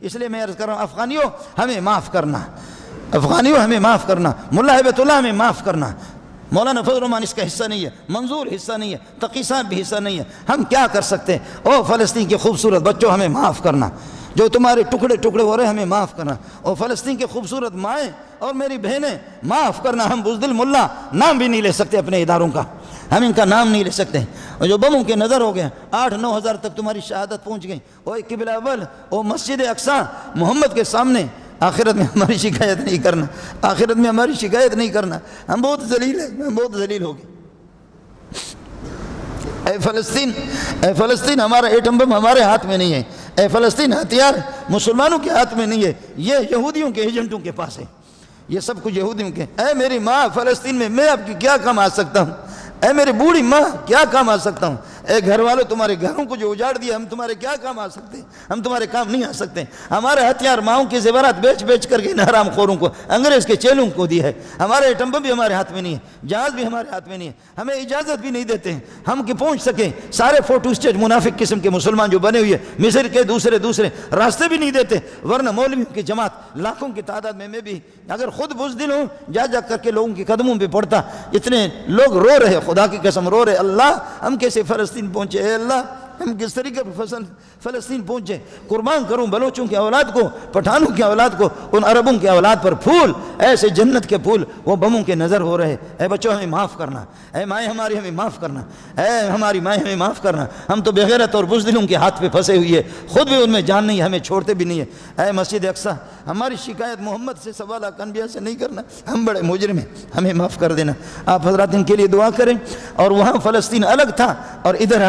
اس لیے میں عرض کر رہا ہوں افغانیوں ہمیں معاف کرنا، افغانیوں ہمیں معاف کرنا، ملا ہیبت اللہ ہمیں معاف کرنا، مولانا فضل الرحمان اس کا حصہ نہیں ہے، منظور حصہ نہیں ہے، تقی صاحب بھی حصہ نہیں ہے، ہم کیا کر سکتے ہیں؟ او فلسطین کے خوبصورت بچوں ہمیں معاف کرنا، جو تمہارے ٹکڑے ٹکڑے ہو رہے ہمیں معاف کرنا، اور فلسطین کے خوبصورت مائیں اور میری بہنیں معاف کرنا، ہم بزدل ملا نام بھی نہیں لے سکتے اپنے اداروں کا، ہم ان کا نام نہیں لے سکتے، اور جو بموں کے نظر ہو گئے 8-9 ہزار تک تمہاری شہادت پہنچ گئی، وہ قبلہ اول وہ مسجد اقصیٰ محمد کے سامنے، آخرت میں ہماری شکایت نہیں کرنا، آخرت میں ہماری شکایت نہیں کرنا، ہم بہت ذلیل ہیں، ہم بہت ذلیل ہو گئے۔ اے فلسطین ہمارا ایٹم بم ہمارے ہاتھ میں نہیں ہے، اے فلسطین ہتھیار مسلمانوں کے ہاتھ میں نہیں ہے، یہ یہودیوں کے ایجنٹوں کے پاس ہے، یہ سب کچھ یہودیوں کے۔ اے میری ماں فلسطین میں آپ کی کیا کام آ سکتا ہوں؟ اے میری بوڑھی ماں کیا کام آ سکتا ہوں؟ اے گھر والوں تمہارے گھروں کو جو اجاڑ دیا، ہم تمہارے کیا کام آ سکتے ہیں؟ ہم تمہارے کام نہیں آ سکتے۔ ہمارے ہتھیار ماؤں کے زیورات بیچ بیچ کر کے حرام خوروں کو، انگریز کے چیلوں کو دی ہے، ہمارے ایٹم بم بھی ہمارے ہاتھ میں نہیں ہے، جہاز بھی ہمارے ہاتھ میں نہیں ہے، ہمیں اجازت بھی نہیں دیتے ہیں ہم کہ پہنچ سکیں، سارے فوٹو اسٹیٹ منافق قسم کے مسلمان جو بنے ہوئے مصر کے دوسرے راستے بھی نہیں دیتے، ورنہ مولویوں کی جماعت لاکھوں کی تعداد میں بھی اگر خود بزدل ہوں جا کر کے لوگوں کے قدموں پہ پڑتا، اتنے لوگ رو رہے، خدا کی قسم رو رہے، اللہ ہم کیسے فلسطین پہنچے، اے اللہ ہم کس طریقے پر فلسطین پہنچے، قربان کروں بلوچوں کی اولاد کو، پٹھانوں کی اولاد کو، ان عربوں کی اولاد پر پھول ایسے جنت کے پھول وہ بموں کے نظر ہو رہے۔ اے بچوں ہمیں معاف کرنا، اے مائیں ہماری ہمیں معاف کرنا، اے ہماری مائیں ہمیں معاف کرنا، ہم تو بغیرت اور بزدلوں کے ہاتھ پہ پھنسے ہوئی ہے، خود بھی ان میں جان نہیں ہے، ہمیں چھوڑتے بھی نہیں ہے۔ اے مسجد اقصیٰ ہماری شکایت محمد سے سوا لاکھ انبیاء سے نہیں کرنا، ہم بڑے مجرم ہیں، ہمیں معاف کر دینا۔ آپ حضرات ان کے لیے دعا کریں۔ اور وہاں فلسطین الگ تھا اور ادھر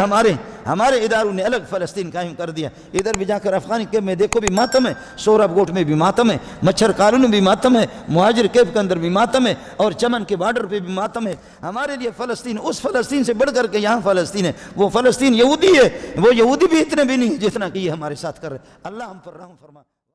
ہمارے اداروں نے الگ فلسطین قائم کر دیا، ادھر بھی جا کر افغانی کیمپ میں دیکھو بھی ماتم ہے، سورب گوٹ میں بھی ماتم ہے، مچھر کالوں میں بھی ماتم ہے، مہاجر کیمپ کے اندر بھی ماتم ہے، اور چمن کے بارڈر پہ بھی ماتم ہے۔ ہمارے لیے فلسطین اس فلسطین سے بڑھ کر کے یہاں فلسطین ہے، وہ فلسطین یہودی ہے، وہ یہودی بھی اتنے بھی نہیں جتنا کہ یہ ہمارے ساتھ کر رہے۔ اللہ ہم پر رحم فرما۔